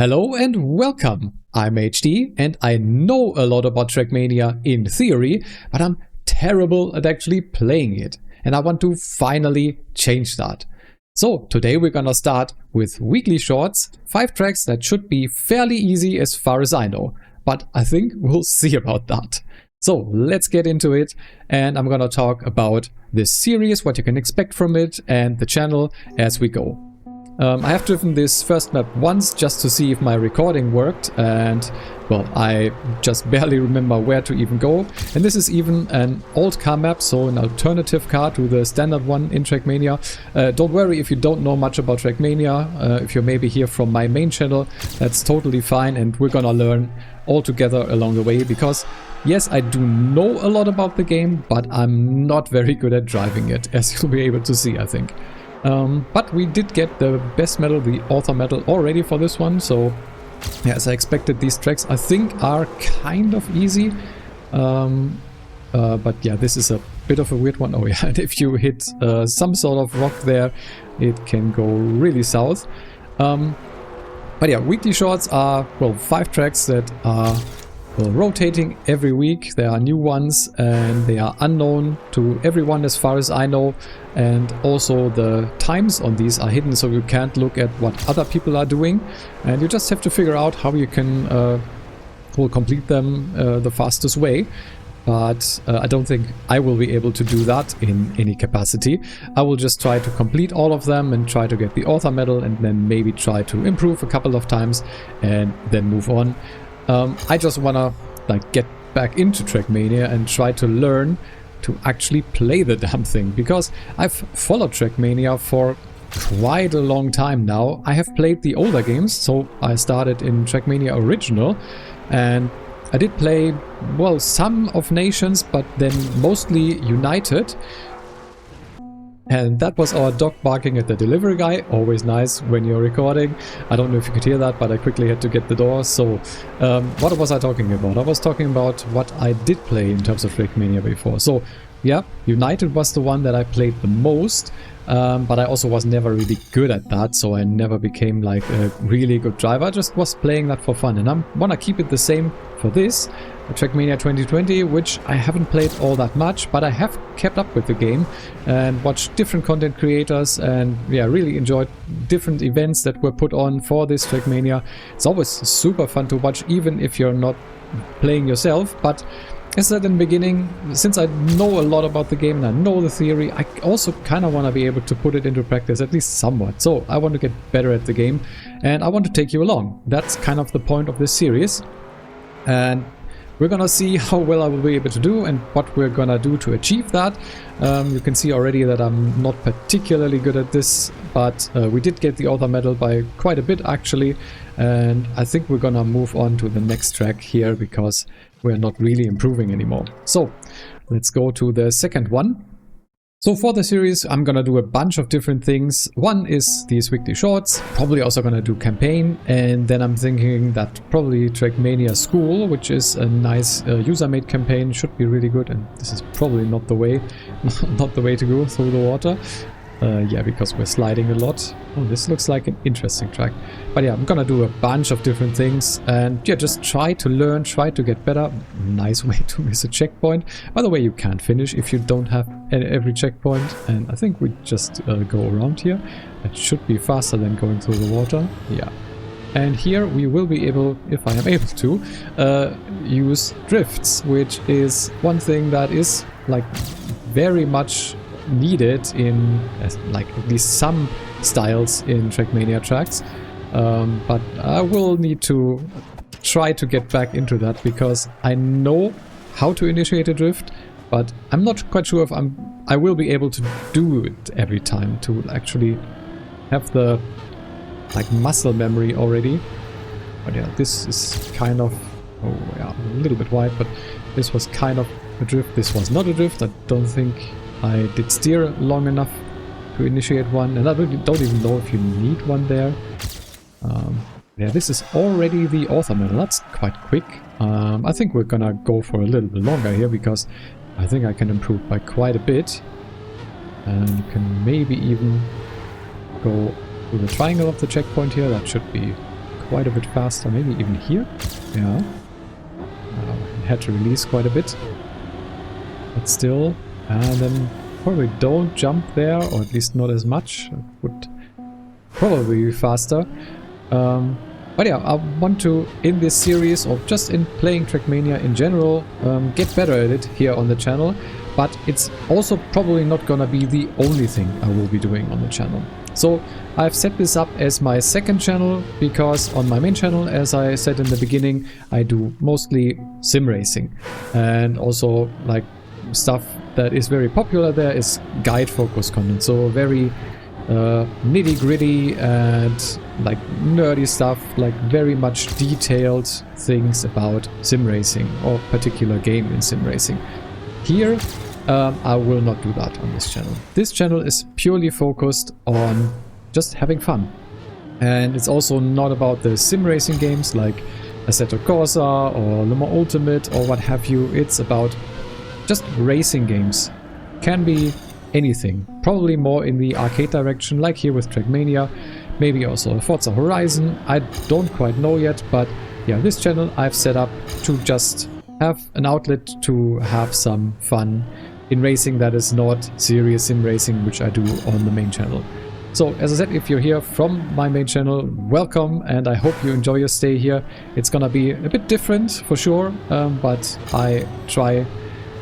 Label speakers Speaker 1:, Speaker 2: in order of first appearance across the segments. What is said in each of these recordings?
Speaker 1: Hello and welcome! I'm HD and I know a lot about Trackmania in theory, but I'm terrible at actually playing it. And I want to finally change that. So today we're gonna start with weekly shorts, 5 tracks that should be fairly easy as far as I know. But I think we'll see about that. So let's get into it, and I'm gonna talk about this series, what you can expect from it, and the channel as we go. I have driven this first map once just to see if my recording worked, and well, I just barely remember where to even go. And this is even an old car map, so an alternative car to the standard one in Trackmania. Don't worry if you don't know much about Trackmania. If you're maybe here from my main channel, that's totally fine, and we're gonna learn all together along the way, because yes, I do know a lot about the game, but I'm not very good at driving it, as you'll be able to see, I think. But we did get the best medal, the author medal, already for this one, so yeah, as I expected, these tracks I think are kind of easy. But yeah, this is a bit of a weird one. Oh yeah, and if you hit some sort of rock there, it can go really south. But yeah, weekly shorts are, well, 5 tracks that are rotating every week. There are new ones and they are unknown to everyone as far as I know, and also the times on these are hidden, so you can't look at what other people are doing, and you just have to figure out how you can complete them the fastest way. But I don't think I will be able to do that in any capacity. I will just try to complete all of them and try to get the author medal, and then maybe try to improve a couple of times and then move on. I just wanna get back into Trackmania and try to learn to actually play the damn thing, because I've followed Trackmania for quite a long time now. I have played the older games, so I started in Trackmania Original, and I did play, well, some of Nations, but then mostly United. And that was our dog barking at the delivery guy, always nice when you're recording. I don't know if you could hear that, but I quickly had to get the door. So what was I talking about? I was talking about what I did play in terms of Trackmania before. So yeah, United was the one that I played the most, but I also was never really good at that, so I never became like a really good driver. I just was playing that for fun, and I want to keep it the same for this Trackmania 2020, which I haven't played all that much, but I have kept up with the game and watched different content creators, and yeah, really enjoyed different events that were put on for this Trackmania. It's always super fun to watch, even if you're not playing yourself. But as I said in the beginning, since I know a lot about the game and I know the theory, I also kind of want to be able to put it into practice, at least somewhat. So I want to get better at the game, and I want to take you along. That's kind of the point of this series. And we're gonna see how well I will be able to do and what we're gonna do to achieve that. You can see already that I'm not particularly good at this, but we did get the author medal by quite a bit actually, and I think we're gonna move on to the next track here, because we're not really improving anymore. So let's go to the second one. So for the series, I'm gonna do a bunch of different things. One is these weekly shorts, probably also gonna do campaign, and then I'm thinking that probably Trackmania School, which is a nice user-made campaign, should be really good, and this is probably not the way, not the way to go through the water. Yeah, because we're sliding a lot. Oh, this looks like an interesting track. But yeah, I'm gonna do a bunch of different things and yeah, just try to learn, try to get better. Nice way to miss a checkpoint. By the way, you can't finish if you don't have every checkpoint. And I think we just go around here. It should be faster than going through the water. Yeah. And here we will be able, if I am able to, use drifts, which is one thing that is like very much needed in like at least some styles in Trackmania tracks, but I will need to try to get back into that, because I know how to initiate a drift, but I'm not quite sure if I will be able to do it every time, to actually have the like muscle memory already. But yeah, this is kind of, oh yeah, a little bit wide, but this was kind of a drift. This was not a drift. I don't think I did steer long enough to initiate one, and I really don't even know if you need one there. Yeah, this is already the author medal. That's quite quick. I think we're gonna go for a little bit longer here, because I think I can improve by quite a bit. And you can maybe even go to the triangle of the checkpoint here. That should be quite a bit faster. Maybe even here? Yeah. Had to release quite a bit. But still. And then probably don't jump there, or at least not as much. It would probably be faster. But yeah, I want to, in this series, or just in playing Trackmania in general, get better at it here on the channel. But it's also probably not gonna be the only thing I will be doing on the channel. So I've set this up as my second channel because on my main channel, as I said in the beginning, I do mostly sim racing. And also like stuff that is very popular there is guide focused content. So very nitty gritty and like nerdy stuff, like very much detailed things about sim racing or particular game in sim racing. Here I will not do that on this channel. This channel is purely focused on just having fun. And it's also not about the sim racing games like Assetto Corsa or Le Mans Ultimate or what have you. It's about just racing games. Can be anything. Probably more in the arcade direction, like here with Trackmania. Maybe also Forza Horizon. I don't quite know yet, but yeah, this channel I've set up to just have an outlet to have some fun in racing that is not serious sim racing, which I do on the main channel. So as I said, if you're here from my main channel, welcome, and I hope you enjoy your stay here. It's gonna be a bit different for sure, but I try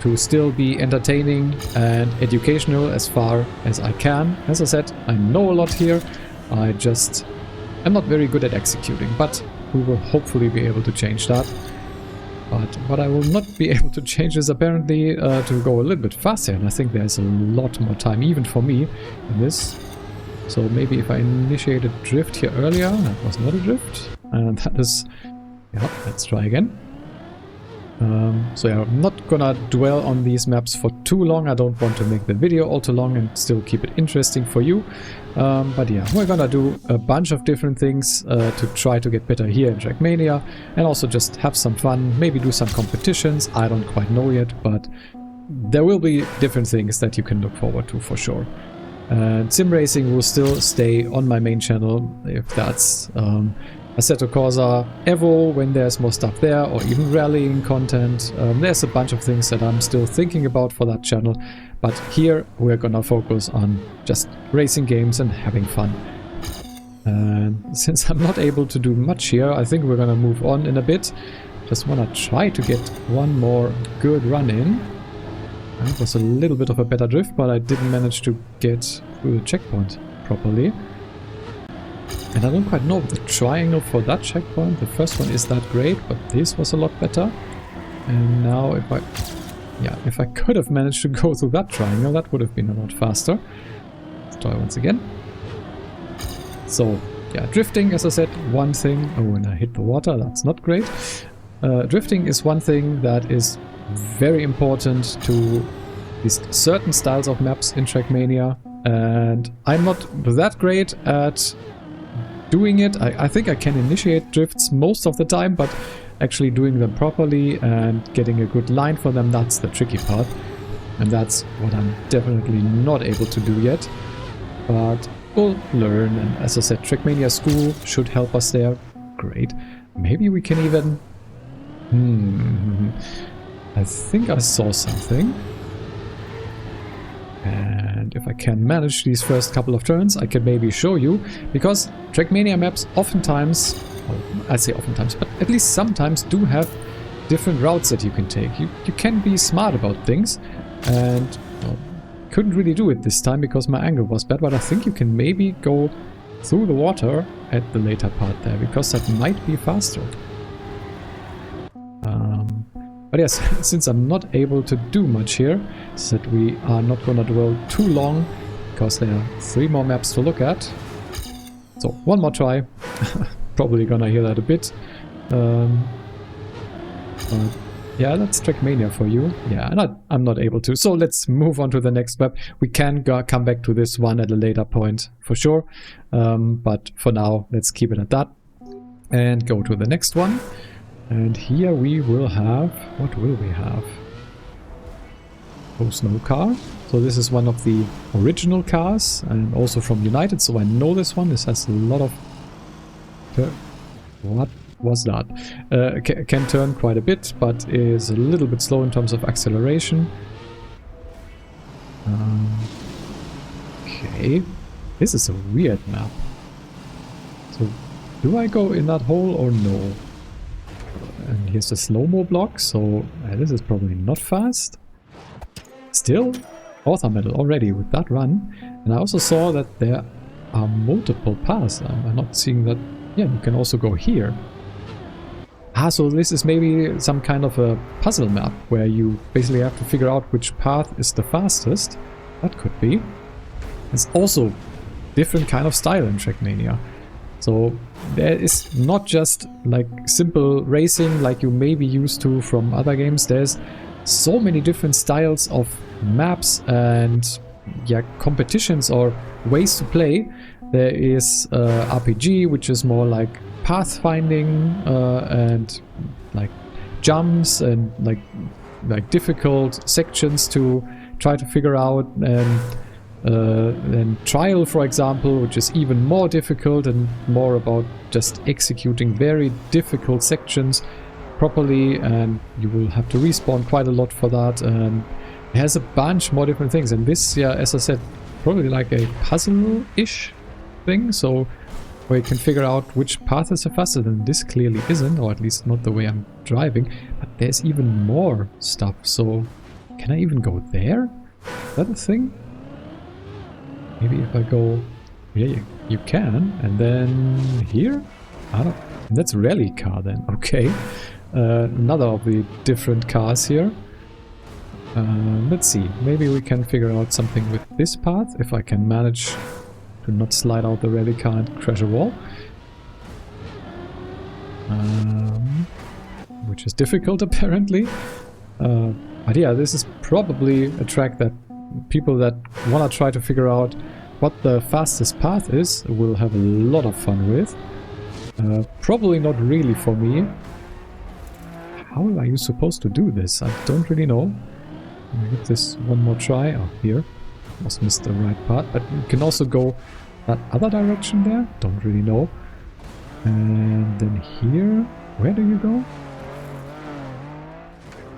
Speaker 1: to still be entertaining and educational as far as I can. As I said, I know a lot here. I just am not very good at executing, but we will hopefully be able to change that. But what I will not be able to change is apparently to go a little bit faster, and I think there's a lot more time even for me in this. So maybe if I initiate a drift here earlier, that was not a drift, and that is, yeah, let's try again. So yeah, I'm not gonna dwell on these maps for too long. I don't want to make the video all too long and still keep it interesting for you. But yeah, we're gonna do a bunch of different things to try to get better here in Trackmania and also just have some fun, maybe do some competitions. I don't quite know yet, but there will be different things that you can look forward to for sure. Sim racing will still stay on my main channel, if that's Assetto Corsa, Evo, when there's more stuff there, or even rallying content. There's a bunch of things that I'm still thinking about for that channel, but here we're gonna focus on just racing games and having fun. And since I'm not able to do much here, I think we're gonna move on in a bit. Just wanna try to get one more good run in. That was a little bit of a better drift, but I didn't manage to get through the checkpoint properly. And I don't quite know the triangle for that checkpoint. The first one is that great, but this was a lot better. And now if I could have managed to go through that triangle, that would have been a lot faster. Let's try once again. So yeah, drifting, as I said, one thing. Oh, and I hit the water, that's not great. Drifting is one thing that is very important to these certain styles of maps in Trackmania. And I'm not that great at doing it. I think I can initiate drifts most of the time, but actually doing them properly and getting a good line for them, that's the tricky part. And that's what I'm definitely not able to do yet. But we'll learn, and as I said, Trackmania School should help us there. Great. Maybe we can even... I think I saw something. And if I can manage these first couple of turns, I can maybe show you, because Trackmania maps oftentimes, well, I say oftentimes, but at least sometimes do have different routes that you can take. You can be smart about things, and well, couldn't really do it this time because my angle was bad, but I think you can maybe go through the water at the later part there, because that might be faster. But yes, since I'm not able to do much here, so that we are not gonna dwell too long, because there are 3 more maps to look at. So, one more try. Probably gonna hear that a bit. But yeah, that's Trackmania for you. Yeah, and I'm not able to. So let's move on to the next map. We can come back to this one at a later point, for sure. But for now, let's keep it at that. And go to the next one. And here we will have... What will we have? Oh, snow car. So this is one of the original cars, and also from United, so I know this one. This has a lot of What was that? Can turn quite a bit, but is a little bit slow in terms of acceleration. Okay. This is a weird map. So, do I go in that hole or no? And here's the slow-mo block, so this is probably not fast. Still, author medal already with that run. And I also saw that there are multiple paths. I'm not seeing that. Yeah, you can also go here. Ah, so this is maybe some kind of a puzzle map where you basically have to figure out which path is the fastest. That could be. It's also different kind of style in Trackmania. So there is not just like simple racing like you may be used to from other games. There's so many different styles of maps and yeah, competitions or ways to play. There is RPG, which is more like pathfinding and like jumps and like difficult sections to try to figure out, and Trial, for example, which is even more difficult and more about just executing very difficult sections properly, and you will have to respawn quite a lot for that, and it has a bunch more different things. And this, yeah, as I said, probably like a puzzle-ish thing, so where you can figure out which path is the fastest, and this clearly isn't, or at least not the way I'm driving, but there's even more stuff. So can I even go there? Is that a thing? Maybe if I go... Yeah, you can. And then here? I don't... That's rally car then. Okay. Another of the different cars here. Let's see. Maybe we can figure out something with this path. If I can manage to not slide out the rally car and crash a wall. Which is difficult apparently. But yeah, this is probably a track that people that want to try to figure out what the fastest path is will have a lot of fun with. Probably not really for me. How are you supposed to do this? I don't really know. I'll give this one more try. Oh, here. Almost missed the right part. But you can also go that other direction there. Don't really know. And then here. Where do you go?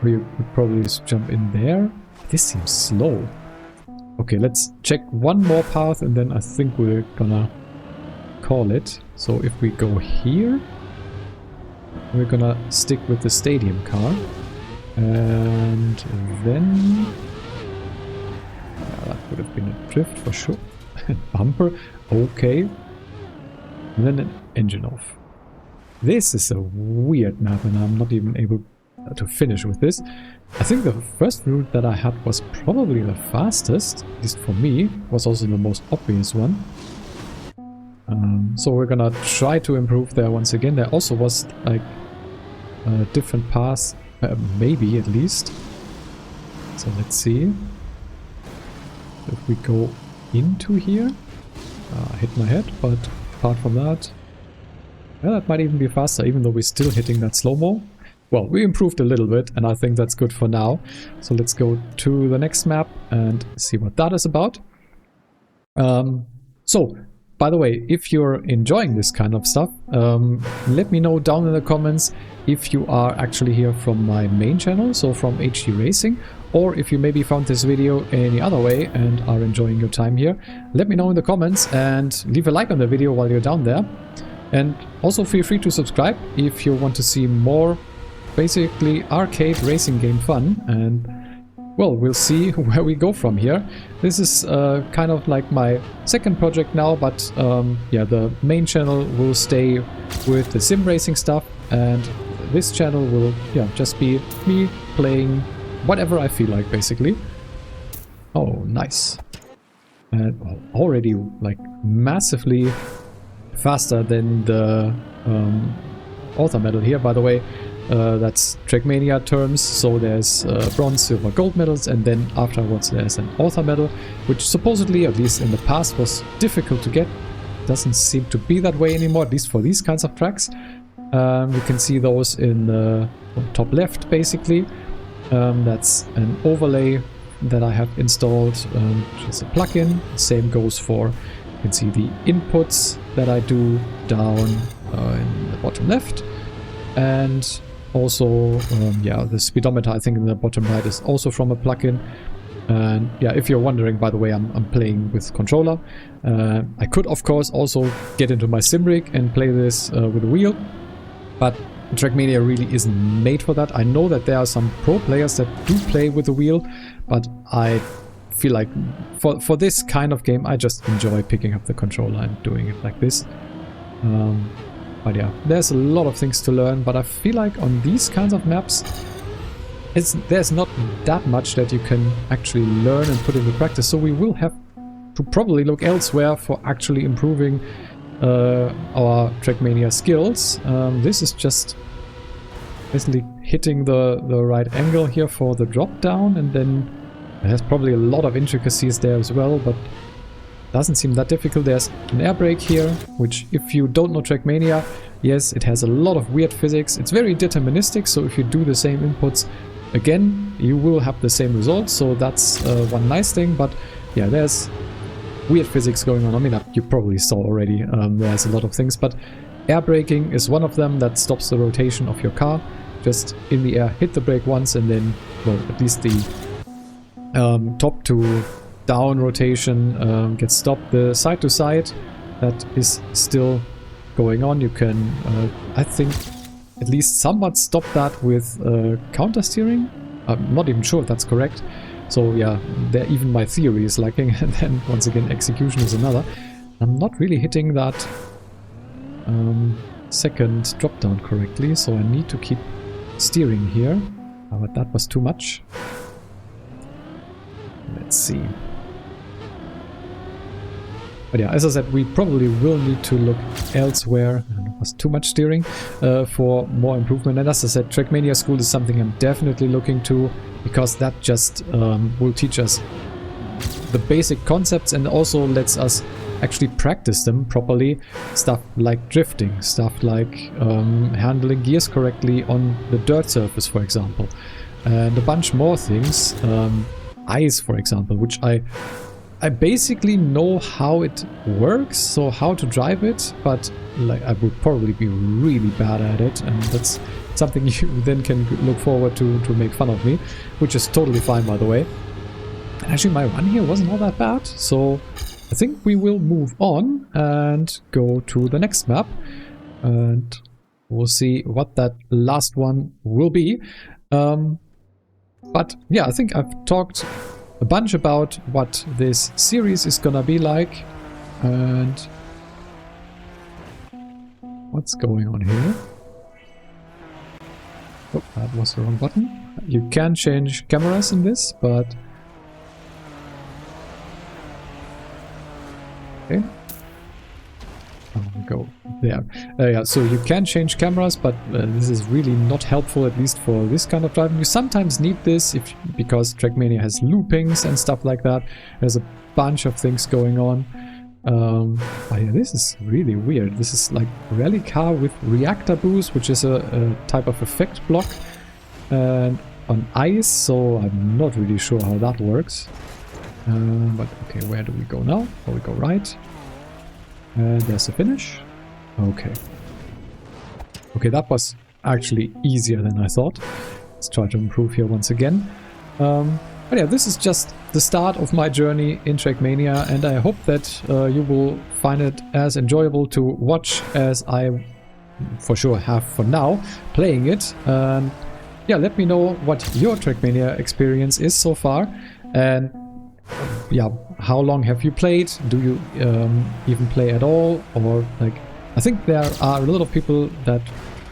Speaker 1: Or you could probably just jump in there. This seems slow. Okay, let's check one more path and then I think we're gonna call it. So if we go here, we're gonna stick with the stadium car. And then... that would have been a drift for sure. Bumper, okay. And then an engine off. This is a weird map and I'm not even able to finish with this. I think the first route that I had was probably the fastest, at least for me, was also the most obvious one. So we're gonna try to improve there once again. There also was like different paths, maybe at least. So let's see. If we go into here, I hit my head, but apart from that, yeah, that might even be faster, even though we're still hitting that slow-mo. Well, we improved a little bit, and I think that's good for now. So let's go to the next map and see what that is about. So, by the way, if you're enjoying this kind of stuff, let me know down in the comments if you are actually here from my main channel, so from HD Racing, or if you maybe found this video any other way and are enjoying your time here. Let me know in the comments and leave a like on the video while you're down there. And also feel free to subscribe if you want to see more basically arcade racing game fun, and well, we'll see where we go from here. This is kind of like my second project now, but yeah, the main channel will stay with the sim racing stuff, and this channel will, yeah, just be me playing whatever I feel like, basically. Oh, nice. And already like massively faster than the author medal here, by the way. That's Trackmania terms, so there's bronze, silver, gold medals, and then afterwards there's an author medal, which supposedly, at least in the past, was difficult to get. Doesn't seem to be that way anymore, at least for these kinds of tracks. You can see those in the top left, basically. That's an overlay that I have installed, which is a plugin. Same goes for, you can see the inputs that I do down in the bottom left. And also, yeah, the speedometer I think in the bottom right is also from a plugin. And yeah, if you're wondering, by the way, I'm playing with controller. I could, of course, also get into my sim rig and play this with a wheel, but Trackmania really isn't made for that. I know that there are some pro players that do play with the wheel, but I feel like for this kind of game, I just enjoy picking up the controller and doing it like this. But yeah, there's a lot of things to learn, but I feel like on these kinds of maps, there's not that much that you can actually learn and put into practice, so we will have to probably look elsewhere for actually improving our Trackmania skills. This is just basically hitting the right angle here for the drop down, and then there's probably a lot of intricacies there as well, but doesn't seem that difficult. There's an air brake here, which if you don't know Trackmania, yes, it has a lot of weird physics. It's very deterministic, so if you do the same inputs again, you will have the same results, so that's one nice thing. But yeah, there's weird physics going on. I mean, you probably saw already, there's a lot of things, but air braking is one of them that stops the rotation of your car. Just in the air, hit the brake once, and then, well, at least the top to down rotation gets stopped. The side to side, that is still going on. You can, I think, at least somewhat stop that with counter steering. I'm not even sure if that's correct. So yeah, there even my theory is lacking, and then once again execution is another. I'm not really hitting that second drop down correctly, so I need to keep steering here. But that was too much. Let's see. But yeah, as I said, we probably will need to look elsewhere. It was too much steering for more improvement. And as I said, Trackmania School is something I'm definitely looking to, because that just will teach us the basic concepts and also lets us actually practice them properly. Stuff like drifting, stuff like handling gears correctly on the dirt surface, for example. And a bunch more things. Ice, for example, which I basically know how it works, so how to drive it, but like I would probably be really bad at it, and that's something you then can look forward to make fun of me, which is totally fine, by the way. And actually my run here wasn't all that bad, so I think we will move on and go to the next map, and we'll see what that last one will be. But yeah, I think I've talked a bunch about what this series is gonna be like, and what's going on here. Oh, that was the wrong button. You can change cameras in this, but okay. I'll go there. Yeah, so you can change cameras, but this is really not helpful, at least for this kind of driving. You sometimes need this because Trackmania has loopings and stuff like that. There's a bunch of things going on. But yeah, this is really weird. This is like rally car with reactor boost, which is a type of effect block, and on ice, so I'm not really sure how that works. But okay, where do we go now? Oh, we go right. There's a finish. Okay. Okay, that was actually easier than I thought. Let's try to improve here once again. But yeah, this is just the start of my journey in Trackmania, and I hope that you will find it as enjoyable to watch as I for sure have for now playing it. Yeah, let me know what your Trackmania experience is so far, and yeah, how long have you played? Do you even play at all? Or like, I think there are a lot of people that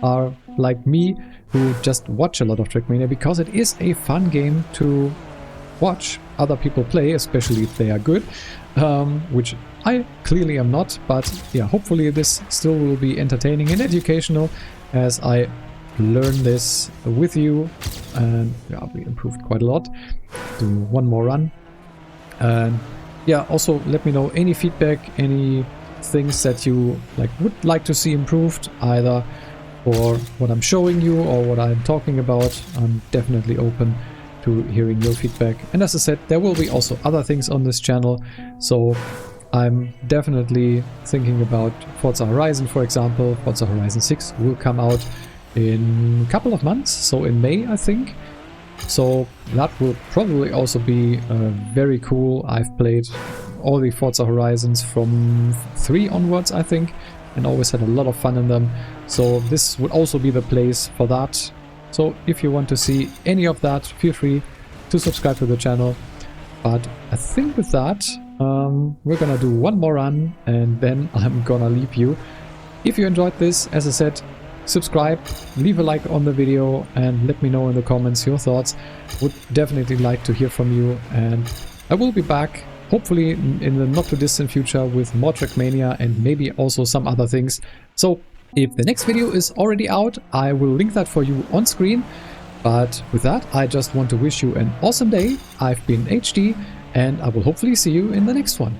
Speaker 1: are like me who just watch a lot of Trackmania because it is a fun game to watch other people play, especially if they are good, which I clearly am not, but yeah, hopefully this still will be entertaining and educational as I learn this with you. And yeah, we improved quite a lot. Do one more run. And yeah, also let me know any feedback, any things that you would like to see improved, either for what I'm showing you or what I'm talking about. I'm definitely open to hearing your feedback. And as I said, there will be also other things on this channel, so I'm definitely thinking about Forza Horizon, for example. Forza Horizon 6 will come out in a couple of months, so in May, I think. So that will probably also be very cool. I've played all the Forza Horizons from 3 onwards, I think, and always had a lot of fun in them. So this would also be the place for that. So if you want to see any of that, feel free to subscribe to the channel. But I think with that, we're gonna do one more run and then I'm gonna leave you. If you enjoyed this, as I said, subscribe, leave a like on the video and let me know in the comments your thoughts. Would definitely like to hear from you, and I will be back hopefully in the not too distant future with more Trackmania and maybe also some other things. So if the next video is already out, I will link that for you on screen. But with that, I just want to wish you an awesome day. I've been HD and I will hopefully see you in the next one.